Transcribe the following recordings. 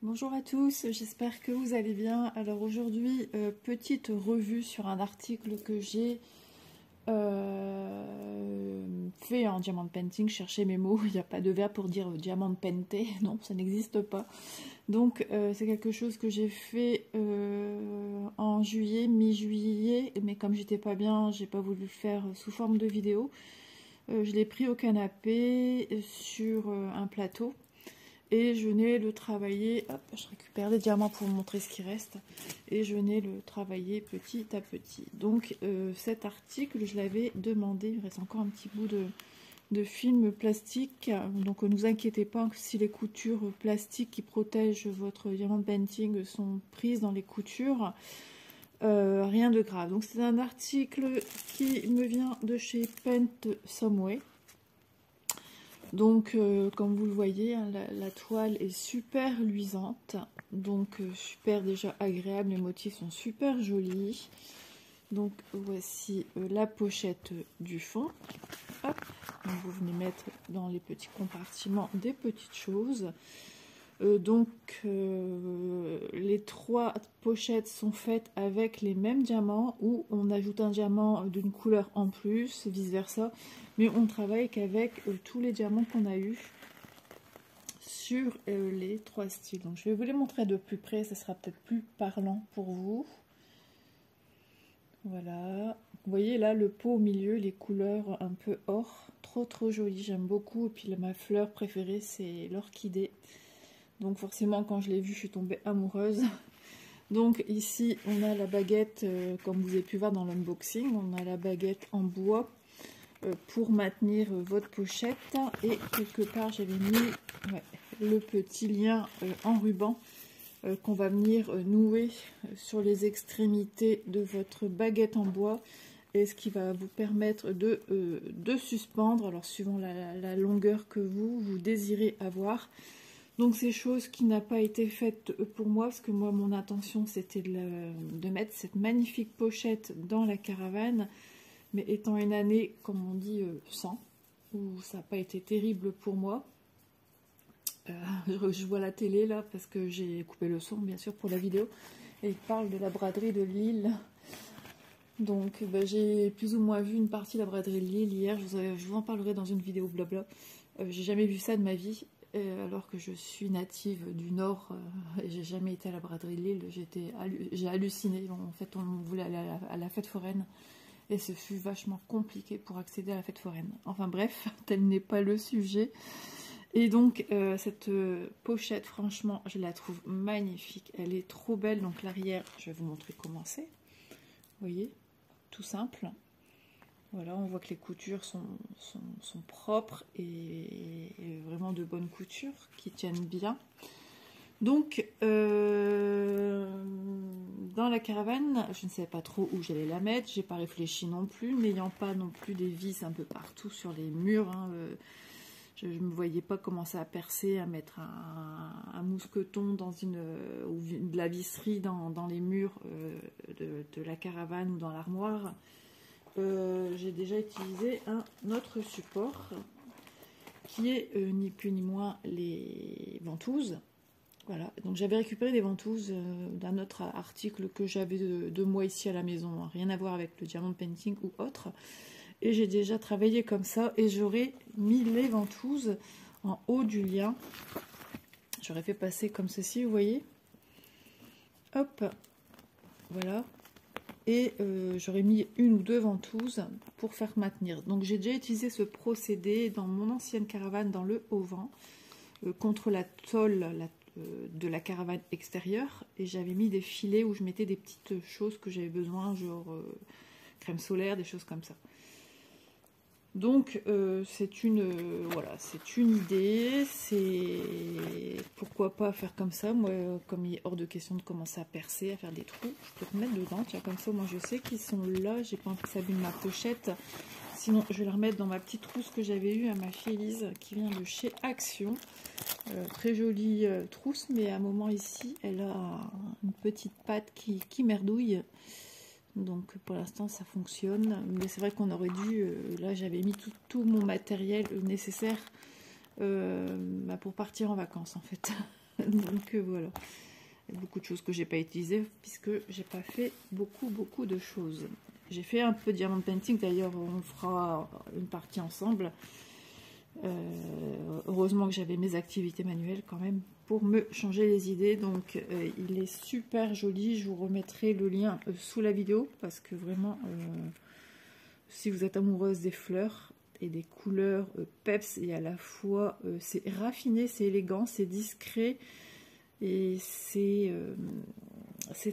Bonjour à tous, j'espère que vous allez bien. Alors aujourd'hui, petite revue sur un article que j'ai fait en diamant painting. Cherchez mes mots, il n'y a pas de verbe pour dire diamant painté, non, ça n'existe pas. Donc c'est quelque chose que j'ai fait en juillet, mi-juillet, mais comme j'étais pas bien, j'ai pas voulu le faire sous forme de vidéo. Je l'ai pris au canapé sur un plateau. Et je venais le travailler, hop, je récupère les diamants pour vous montrer ce qui reste, et je venais le travailler petit à petit. Donc cet article, je l'avais demandé, il reste encore un petit bout de film plastique, donc ne vous inquiétez pas si les coutures plastiques qui protègent votre diamant painting sont prises dans les coutures, rien de grave. Donc c'est un article qui me vient de chez Paint Some Way. Donc, comme vous le voyez, hein, la toile est super luisante, donc super déjà agréable, les motifs sont super jolis. Donc, voici la pochette du fond. Hop, donc vous venez mettre dans les petits compartiments des petites choses. Les trois pochettes sont faites avec les mêmes diamants ou on ajoute un diamant d'une couleur en plus, vice versa, mais on travaille qu'avec tous les diamants qu'on a eu sur les trois styles. Donc je vais vous les montrer de plus près, ça sera peut-être plus parlant pour vous. Voilà, vous voyez là le pot au milieu, les couleurs un peu or, trop joli, j'aime beaucoup. Et puis là, ma fleur préférée c'est l'orchidée. Donc forcément, quand je l'ai vue, je suis tombée amoureuse. Donc ici, on a la baguette, comme vous avez pu voir dans l'unboxing, on a la baguette en bois pour maintenir votre pochette. Et quelque part, j'avais mis le petit lien en ruban qu'on va venir nouer sur les extrémités de votre baguette en bois. Et ce qui va vous permettre de suspendre, alors suivant la longueur que vous désirez avoir. Donc c'est chose qui n'a pas été faite pour moi, parce que moi mon intention c'était de mettre cette magnifique pochette dans la caravane, mais étant une année, comme on dit, sans, où ça n'a pas été terrible pour moi. Je vois la télé là, parce que j'ai coupé le son bien sûr pour la vidéo, et il parle de la braderie de Lille. Donc j'ai plus ou moins vu une partie de la braderie de Lille hier, je vous en parlerai dans une vidéo blabla. J'ai jamais vu ça de ma vie. Alors que je suis native du Nord, et j'ai jamais été à la braderie de Lille, j'ai halluciné. En fait, on voulait aller à la fête foraine, et ce fut vachement compliqué pour accéder à la fête foraine. Enfin bref, tel n'est pas le sujet. Et donc, cette pochette, franchement, je la trouve magnifique. Elle est trop belle. Donc l'arrière, je vais vous montrer comment c'est. Vous voyez, tout simple. Voilà, on voit que les coutures sont propres et vraiment de bonnes coutures qui tiennent bien. Donc, dans la caravane, je ne savais pas trop où j'allais la mettre. J'ai pas réfléchi non plus, n'ayant pas non plus des vis un peu partout sur les murs. Hein, je ne me voyais pas commencer à percer, à mettre un mousqueton ou de la visserie dans les murs de la caravane ou dans l'armoire. J'ai déjà utilisé un autre support qui est ni plus ni moins les ventouses. Voilà, donc j'avais récupéré des ventouses d'un autre article que j'avais de moi ici à la maison, hein. Rien à voir avec le diamant painting ou autre. Et j'ai déjà travaillé comme ça, et j'aurais mis les ventouses en haut du lien. J'aurais fait passer comme ceci, vous voyez. Hop, voilà. Et j'aurais mis une ou deux ventouses pour faire maintenir. Donc j'ai déjà utilisé ce procédé dans mon ancienne caravane dans le Haut-Vent contre la tôle de la caravane extérieure, et j'avais mis des filets où je mettais des petites choses que j'avais besoin, genre crème solaire, des choses comme ça. Donc c'est une idée, c'est pourquoi pas faire comme ça. Moi, comme il est hors de question de commencer à percer, à faire des trous, je peux te mettre dedans, tiens, comme ça moi je sais qu'ils sont là, j'ai pas envie que ça abîme ma pochette. Sinon je vais la remettre dans ma petite trousse que j'avais eue à ma fille Elise, qui vient de chez Action. Très jolie trousse, mais à un moment ici elle a une petite patte qui merdouille. Donc pour l'instant ça fonctionne, mais c'est vrai qu'on aurait dû, là j'avais mis tout mon matériel nécessaire pour partir en vacances en fait. Donc voilà. Il y a beaucoup de choses que j'ai pas utilisées puisque j'ai pas fait beaucoup de choses. J'ai fait un peu diamond painting, d'ailleurs on fera une partie ensemble. Heureusement que j'avais mes activités manuelles quand même pour me changer les idées. Donc il est super joli, je vous remettrai le lien sous la vidéo parce que vraiment si vous êtes amoureuse des fleurs et des couleurs peps, et à la fois c'est raffiné, c'est élégant, c'est discret et c'est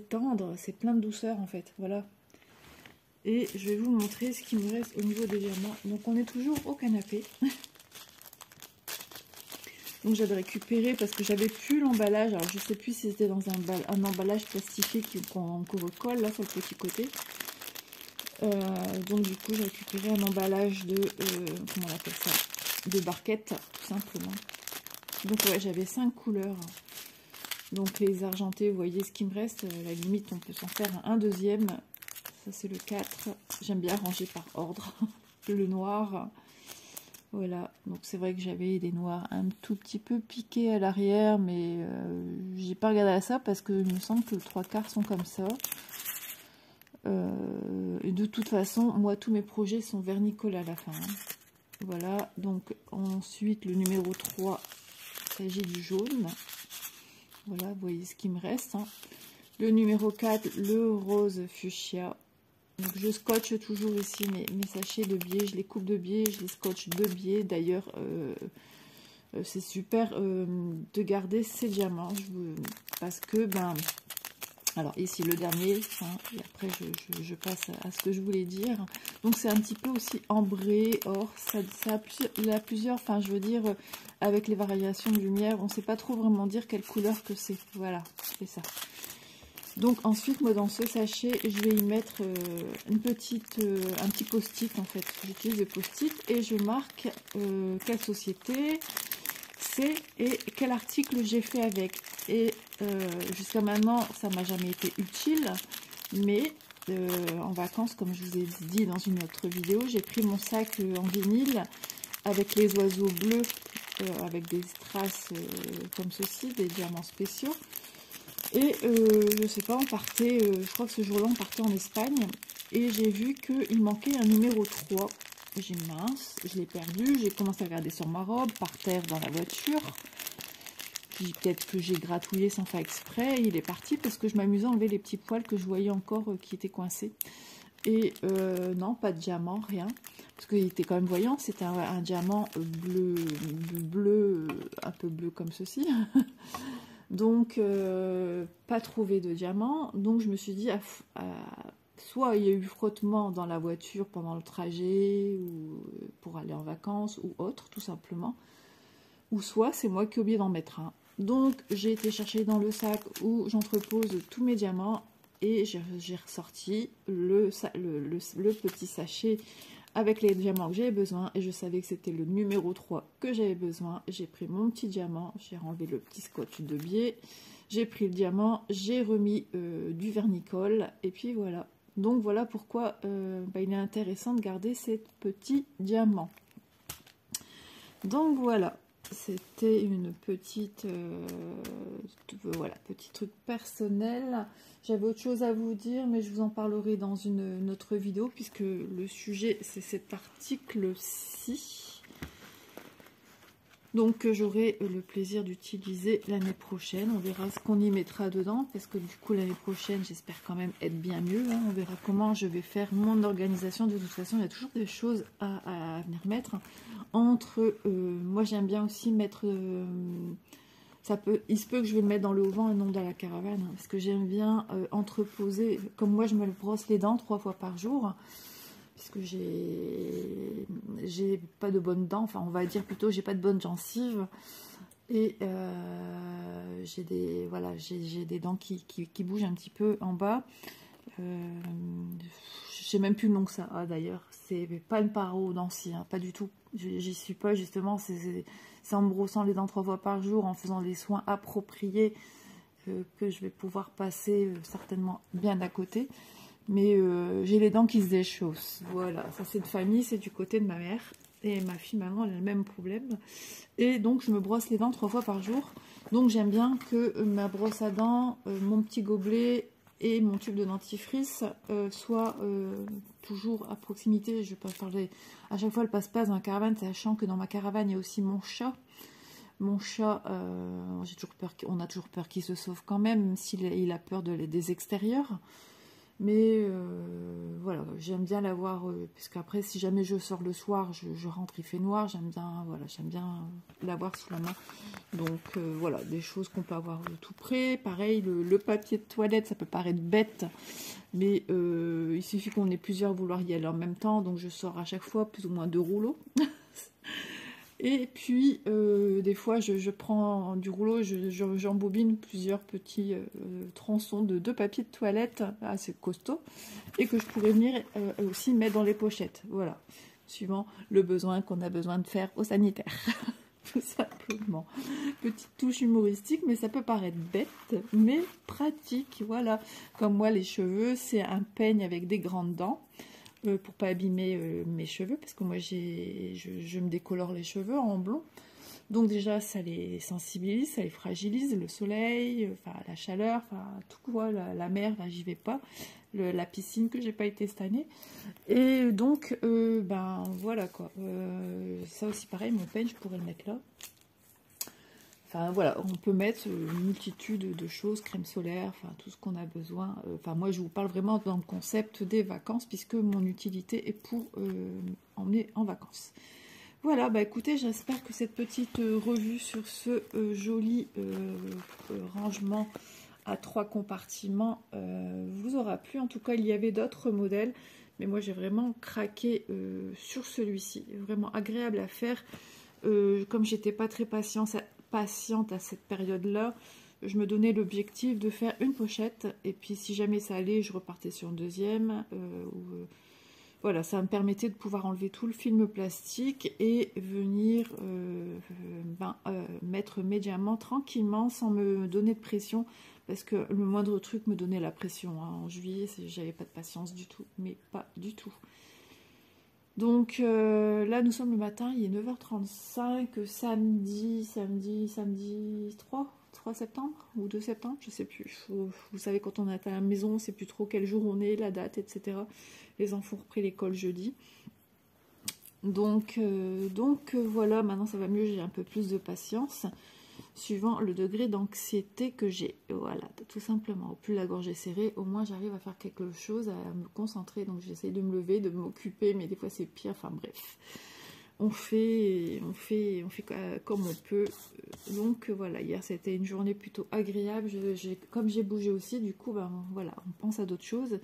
tendre, c'est plein de douceur en fait, voilà. Et je vais vous montrer ce qui me reste au niveau des diamants. Donc on est toujours au canapé. Donc j'avais récupéré parce que j'avais plus l'emballage. Alors je sais plus si c'était dans un emballage plastifié qu'on recolle là sur le petit côté. Donc du coup j'ai récupéré un emballage de comment on appelle ça, de barquettes tout simplement. Donc ouais, j'avais 5 couleurs. Donc les argentés, vous voyez ce qui me reste. À la limite on peut s'en faire un deuxième. Ça c'est le 4. J'aime bien ranger par ordre. Le noir. Voilà, donc c'est vrai que j'avais des noirs un tout petit peu piqués à l'arrière, mais j'ai pas regardé à ça parce que il me semble que le 3/4 sont comme ça. Et de toute façon, moi tous mes projets sont vernicoles à la fin. Hein. Voilà, donc ensuite le numéro 3, il s'agit du jaune. Voilà, vous voyez ce qui me reste. Hein. Le numéro 4, le rose fuchsia. Donc je scotche toujours ici mes sachets de biais, je les coupe de biais, je les scotche de biais. D'ailleurs, c'est super de garder ces diamants parce que, ben, alors ici le dernier, hein, et après je passe à ce que je voulais dire. Donc c'est un petit peu aussi ambré, or, il a plusieurs, enfin je veux dire, avec les variations de lumière, on ne sait pas trop vraiment dire quelle couleur que c'est. Voilà, c'est ça. Donc ensuite, moi dans ce sachet, je vais y mettre un petit post-it en fait. J'utilise le post-it et je marque quelle société c'est et quel article j'ai fait avec. Et jusqu'à maintenant, ça m'a jamais été utile, mais en vacances, comme je vous ai dit dans une autre vidéo, j'ai pris mon sac en vinyle avec les oiseaux bleus, avec des strass comme ceci, des diamants spéciaux. Et je sais pas, on partait, je crois que ce jour-là, on partait en Espagne. Et j'ai vu qu'il manquait un numéro 3. J'ai mince, je l'ai perdu. J'ai commencé à regarder sur ma robe, par terre dans la voiture. Puis peut-être que j'ai gratouillé sans faire exprès. Il est parti parce que je m'amusais à enlever les petits poils que je voyais encore qui étaient coincés. Et non, pas de diamant, rien. Parce qu'il était quand même voyant. C'était un diamant bleu, un peu bleu comme ceci. Donc, pas trouvé de diamant. Donc, je me suis dit, soit il y a eu frottement dans la voiture pendant le trajet, ou pour aller en vacances, ou autre, tout simplement. Ou soit c'est moi qui ai oublié d'en mettre un. Donc, j'ai été chercher dans le sac où j'entrepose tous mes diamants. Et j'ai ressorti le petit sachet avec les diamants que j'avais besoin. Et je savais que c'était le numéro 3 que j'avais besoin. J'ai pris mon petit diamant, j'ai enlevé le petit scotch de biais. J'ai pris le diamant, j'ai remis du vernicole. Et puis voilà. Donc voilà pourquoi il est intéressant de garder ces petits diamants. Donc voilà. C'était une petite voilà, petit truc personnel. J'avais autre chose à vous dire, mais je vous en parlerai dans une autre vidéo, puisque le sujet, c'est cet article-ci. Donc, j'aurai le plaisir d'utiliser l'année prochaine. On verra ce qu'on y mettra dedans, parce que du coup, l'année prochaine, j'espère quand même être bien mieux. Hein. On verra comment je vais faire mon organisation. De toute façon, il y a toujours des choses à venir mettre. Moi, j'aime bien aussi mettre... il se peut que je vais le mettre dans le haut-vent et non dans la caravane, hein, parce que j'aime bien entreposer, comme moi je me brosse les dents 3 fois par jour, puisque j'ai pas de bonnes dents, enfin on va dire plutôt j'ai pas de bonnes gencives, et j'ai des dents qui bougent un petit peu en bas. Je sais même plus le nom que ça a d'ailleurs, c'est pas une parodontie, hein, pas du tout, j'y suis pas justement, c'est en me brossant les dents 3 fois par jour, en faisant les soins appropriés, que je vais pouvoir passer certainement bien à côté. Mais j'ai les dents qui se déchaussent. Voilà, ça c'est de famille, c'est du côté de ma mère. Et ma fille, maintenant, elle a le même problème. Et donc, je me brosse les dents 3 fois par jour. Donc, j'aime bien que ma brosse à dents, mon petit gobelet et mon tube de dentifrice soient toujours à proximité. Je ne vais pas parler à chaque fois le passe-passe dans la caravane, sachant que dans ma caravane, il y a aussi mon chat. Mon chat, j'ai toujours peur, on a toujours peur qu'il se sauve quand même s'il a peur des extérieurs. Mais voilà, j'aime bien l'avoir, parce qu'après, si jamais je sors le soir, je rentre, il fait noir, j'aime bien, voilà, j'aime bien l'avoir sous la main. Donc voilà, des choses qu'on peut avoir tout près. Pareil, le papier de toilette, ça peut paraître bête, mais il suffit qu'on ait plusieurs vouloir y aller en même temps, donc je sors à chaque fois plus ou moins 2 rouleaux. Et puis, des fois, je prends du rouleau, j'embobine plusieurs petits tronçons de 2 papiers de toilette assez costauds et que je pourrais venir aussi mettre dans les pochettes. Voilà, suivant le besoin qu'on a besoin de faire au sanitaire. Tout simplement. Petite touche humoristique, mais ça peut paraître bête, mais pratique. Voilà, comme moi, les cheveux, c'est un peigne avec des grandes dents. Pour pas abîmer mes cheveux, parce que moi je me décolore les cheveux en blond, donc déjà ça les sensibilise, ça les fragilise, le soleil, la chaleur, tout quoi, la mer, là j'y vais pas, la piscine que j'ai pas été cette année, et donc ben voilà quoi, ça aussi pareil, mon peigne je pourrais le mettre là. Enfin voilà, on peut mettre une multitude de choses, crème solaire, enfin tout ce qu'on a besoin. Enfin moi je vous parle vraiment dans le concept des vacances puisque mon utilité est pour emmener en vacances. Voilà, bah écoutez, j'espère que cette petite revue sur ce joli rangement à 3 compartiments vous aura plu. En tout cas, il y avait d'autres modèles, mais moi j'ai vraiment craqué sur celui-ci. Vraiment agréable à faire. Comme j'étais pas très patiente à cette période-là, je me donnais l'objectif de faire une pochette et puis si jamais ça allait, je repartais sur une deuxième. Voilà, ça me permettait de pouvoir enlever tout le film plastique et venir mettre mes diamants tranquillement sans me donner de pression parce que le moindre truc me donnait la pression. Hein. En juillet, j'avais pas de patience du tout, mais pas du tout. Donc là, nous sommes le matin, il est 9h35, samedi 3 septembre ou 2 septembre, je sais plus. Vous savez, quand on est à la maison, on ne sait plus trop quel jour on est, la date, etc. Les enfants ont repris l'école jeudi. Donc voilà, maintenant ça va mieux, j'ai un peu plus de patience. Suivant le degré d'anxiété que j'ai. Voilà, tout simplement. Au plus la gorge est serrée, au moins j'arrive à faire quelque chose, à me concentrer. Donc j'essaye de me lever, de m'occuper, mais des fois c'est pire. Enfin bref, on fait comme on peut. Donc voilà, hier c'était une journée plutôt agréable. Comme j'ai bougé aussi, du coup, ben, voilà, on pense à d'autres choses.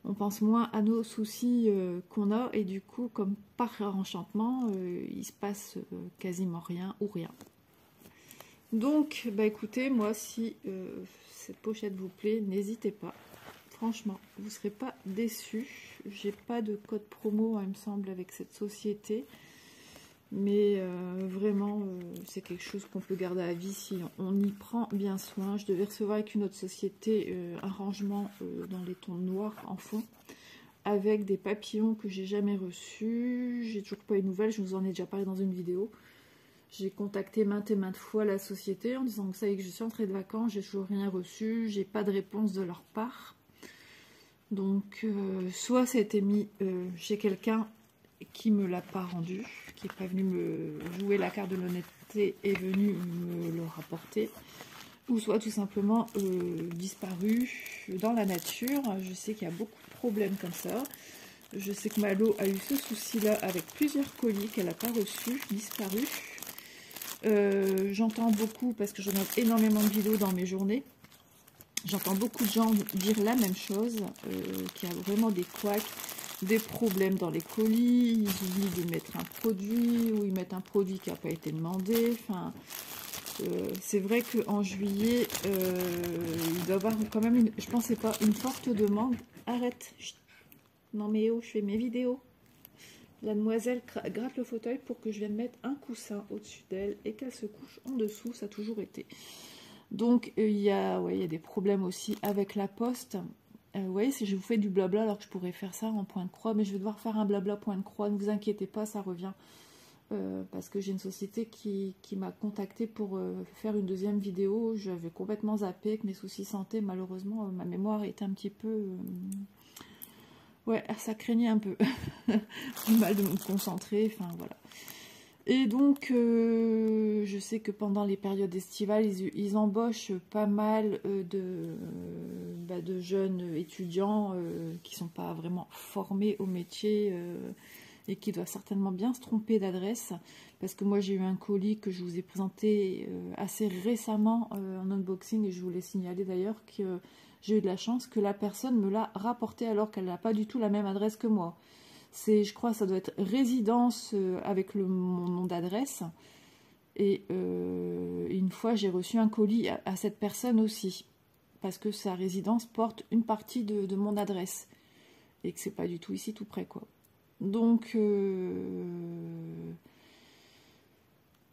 On pense moins à nos soucis qu'on a. Et du coup, comme par enchantement, il se passe quasiment rien ou rien. Donc, bah écoutez, moi, si cette pochette vous plaît, n'hésitez pas. Franchement, vous ne serez pas déçus. J'ai pas de code promo, il me semble, avec cette société. Mais vraiment, c'est quelque chose qu'on peut garder à vie si on y prend bien soin. Je devais recevoir avec une autre société un rangement dans les tons noirs en fond, avec des papillons que j'ai jamais reçus. J'ai toujours pas eu de nouvelles, je vous en ai déjà parlé dans une vidéo. J'ai contacté maintes et maintes fois la société en disant que ça y est que je suis entrée de vacances, j'ai toujours rien reçu, j'ai pas de réponse de leur part. Donc, soit ça a été mis chez quelqu'un qui me l'a pas rendu, qui n'est pas venu me jouer la carte de l'honnêteté et venu me le rapporter, ou soit tout simplement disparu dans la nature. Je sais qu'il y a beaucoup de problèmes comme ça. Je sais que Malo a eu ce souci-là avec plusieurs colis qu'elle n'a pas reçus, disparus. J'entends beaucoup, parce que je regarde énormément de vidéos dans mes journées, j'entends beaucoup de gens dire la même chose, qu'il y a vraiment des couacs, des problèmes dans les colis, ils oublient de mettre un produit, ou ils mettent un produit qui n'a pas été demandé. Enfin, c'est vrai qu'en juillet, il doit y avoir quand même, je pensais pas, une forte demande. Arrête, chut. Non mais oh, je fais mes vidéos. La demoiselle gratte le fauteuil pour que je vienne mettre un coussin au-dessus d'elle et qu'elle se couche en dessous, ça a toujours été. Donc il y a des problèmes aussi avec la poste. ouais, si je vous fais du blabla alors que je pourrais faire ça en point de croix, mais je vais devoir faire un blabla point de croix, ne vous inquiétez pas, ça revient. Parce que j'ai une société qui m'a contacté pour faire une deuxième vidéo. J'avais complètement zappé avec mes soucis santé. Malheureusement, ma mémoire est un petit peu... ouais, ça craignait un peu. Du mal de me concentrer, enfin voilà. Et donc, je sais que pendant les périodes estivales, ils embauchent pas mal de jeunes étudiants qui ne sont pas vraiment formés au métier et qui doivent certainement bien se tromper d'adresse. Parce que moi, j'ai eu un colis que je vous ai présenté assez récemment en unboxing et je voulais signaler d'ailleurs que j'ai eu de la chance que la personne me l'a rapporté alors qu'elle n'a pas du tout la même adresse que moi. Je crois que ça doit être résidence avec mon nom d'adresse. Et une fois, j'ai reçu un colis à cette personne aussi. Parce que sa résidence porte une partie de mon adresse. Et que c'est pas du tout ici, tout près, quoi. Donc,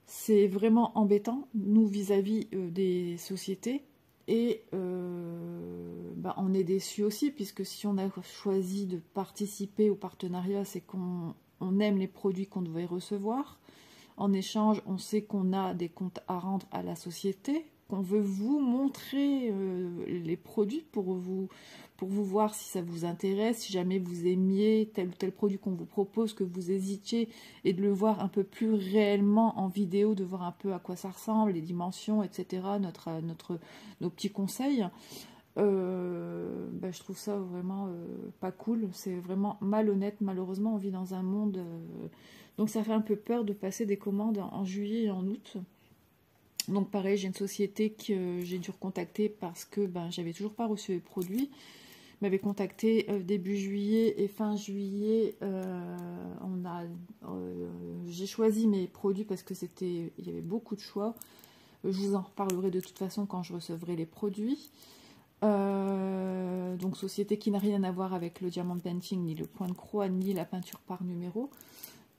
c'est vraiment embêtant, nous, vis-à-vis des sociétés. Et on est déçus aussi, puisque si on a choisi de participer au partenariat, c'est qu'on aime les produits qu'on devait recevoir. En échange, on sait qu'on a des comptes à rendre à la société, qu'on veut vous montrer les produits pour vous voir si ça vous intéresse, si jamais vous aimiez tel ou tel produit qu'on vous propose, que vous hésitiez, et de le voir un peu plus réellement en vidéo, de voir un peu à quoi ça ressemble, les dimensions, etc., nos petits conseils. Je trouve ça vraiment pas cool, c'est vraiment malhonnête. Malheureusement, on vit dans un monde... donc ça fait un peu peur de passer des commandes en juillet et en août. Donc pareil, j'ai une société que j'ai dû recontacter parce que j'avais toujours pas reçu les produits. M'avait contacté début juillet et fin juillet. J'ai choisi mes produits parce que il y avait beaucoup de choix. Je vous en reparlerai de toute façon quand je recevrai les produits. Donc société qui n'a rien à voir avec le diamant painting, ni le point de croix, ni la peinture par numéro.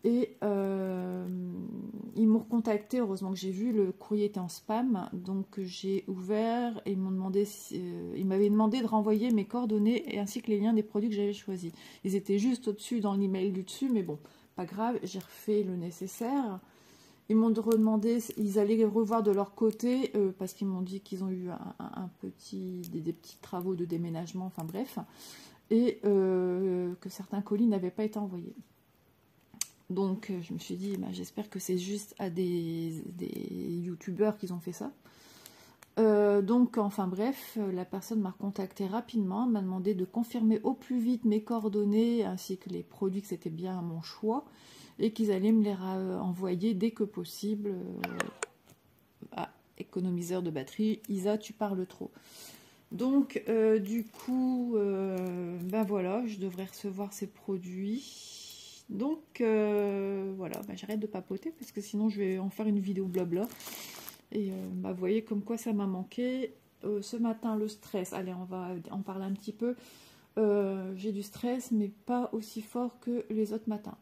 Et ils m'ont recontacté, heureusement que j'ai vu, le courrier était en spam, donc j'ai ouvert et ils m'avaient demandé de renvoyer mes coordonnées et ainsi que les liens des produits que j'avais choisis. Ils étaient juste au-dessus dans l'email du dessus, mais bon, pas grave, j'ai refait le nécessaire. Ils m'ont redemandé, ils allaient revoir de leur côté, parce qu'ils m'ont dit qu'ils ont eu des petits travaux de déménagement, enfin bref, et que certains colis n'avaient pas été envoyés. Donc je me suis dit, j'espère que c'est juste à des youtubeurs qu'ils ont fait ça. Donc enfin bref, la personne m'a recontacté rapidement, m'a demandé de confirmer au plus vite mes coordonnées ainsi que les produits, que c'était bien mon choix et qu'ils allaient me les envoyer dès que possible. Économiseur de batterie, Isa, tu parles trop. Donc du coup, voilà, je devrais recevoir ces produits. Donc voilà, j'arrête de papoter parce que sinon je vais en faire une vidéo blabla. Et vous voyez comme quoi ça m'a manqué. Ce matin, le stress, allez, on va en parler un petit peu. J'ai du stress, mais pas aussi fort que les autres matins.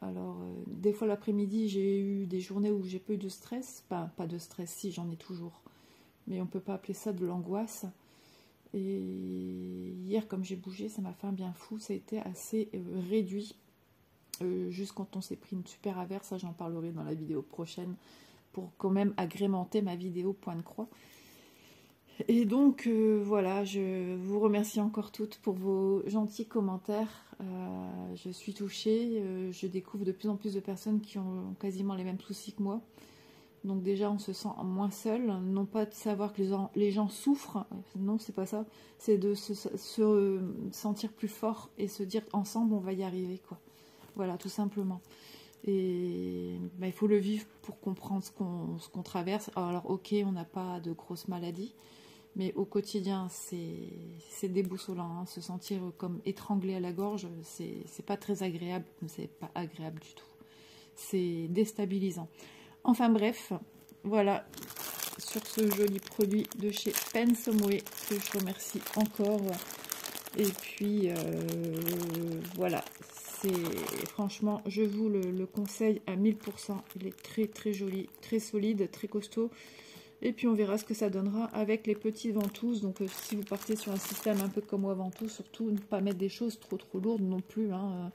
Alors, des fois l'après-midi, j'ai eu des journées où j'ai peu eu de stress. Pas de stress, si, j'en ai toujours. Mais on ne peut pas appeler ça de l'angoisse. Et hier, comme j'ai bougé, ça m'a fait un bien fou. Ça a été assez réduit. Juste quand on s'est pris une super averse, ça j'en parlerai dans la vidéo prochaine pour quand même agrémenter ma vidéo point de croix. Et donc voilà, je vous remercie encore toutes pour vos gentils commentaires. Je suis touchée, je découvre de plus en plus de personnes qui ont quasiment les mêmes soucis que moi. Donc déjà on se sent moins seul, non pas de savoir que les gens souffrent, non c'est pas ça, c'est de se sentir plus fort et se dire ensemble on va y arriver quoi. Voilà, tout simplement. Et il faut le vivre pour comprendre ce qu'on traverse. Alors, ok, on n'a pas de grosses maladies, mais au quotidien, c'est déboussolant. Hein, se sentir comme étranglé à la gorge, c'est pas très agréable. C'est pas agréable du tout. C'est déstabilisant. Enfin bref, voilà, sur ce joli produit de chez Pensomeway, que je remercie encore. Et puis, voilà. Franchement, je vous le conseille à 1000%. Il est très très joli, très solide, très costaud. Et puis on verra ce que ça donnera avec les petites ventouses. Donc si vous partez sur un système un peu comme moi ventouse, surtout ne pas mettre des choses trop lourdes non plus. Hein.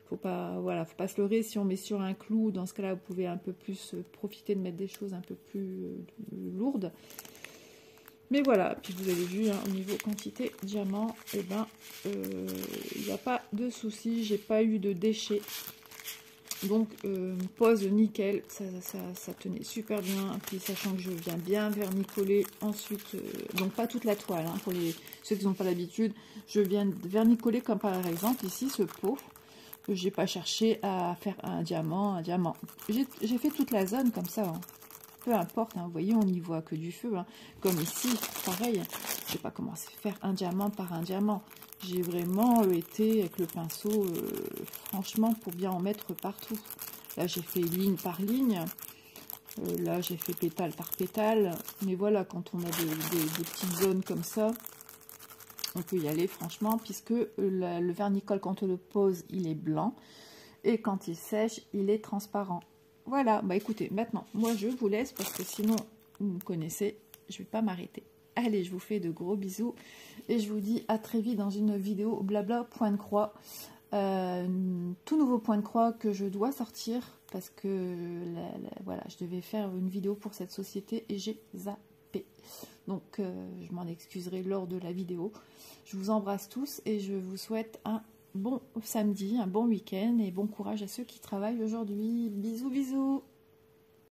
Faut pas, voilà, faut pas se leurrer. Si on met sur un clou, dans ce cas-là, vous pouvez un peu plus profiter de mettre des choses un peu plus lourdes. Mais voilà, puis vous avez vu, hein, au niveau quantité diamant, et ben, il n'y a pas de souci, j'ai pas eu de déchets. Donc, pose nickel, ça tenait super bien. Puis, sachant que je viens bien vernicoler ensuite, donc pas toute la toile, hein, pour ceux qui n'ont pas l'habitude, je viens vernicoler comme par exemple ici ce pot. J'ai pas cherché à faire un diamant. J'ai fait toute la zone comme ça, hein. Peu importe, hein, vous voyez, on n'y voit que du feu. Hein. Comme ici, pareil, je n'ai pas commencé à faire un diamant par un diamant. J'ai vraiment été avec le pinceau, franchement, pour bien en mettre partout. Là, j'ai fait ligne par ligne. Là, j'ai fait pétale par pétale. Mais voilà, quand on a des petites zones comme ça, on peut y aller, franchement, puisque le vernicole, quand on le pose, il est blanc. Et quand il sèche, il est transparent. Voilà, bah écoutez, maintenant, moi je vous laisse parce que sinon, vous me connaissez, je ne vais pas m'arrêter. Allez, je vous fais de gros bisous et je vous dis à très vite dans une vidéo blabla point de croix. Tout nouveau point de croix que je dois sortir parce que voilà, je devais faire une vidéo pour cette société et j'ai zappé. Donc, je m'en excuserai lors de la vidéo. Je vous embrasse tous et je vous souhaite un bon samedi, un bon week-end et bon courage à ceux qui travaillent aujourd'hui. Bisous, bisous!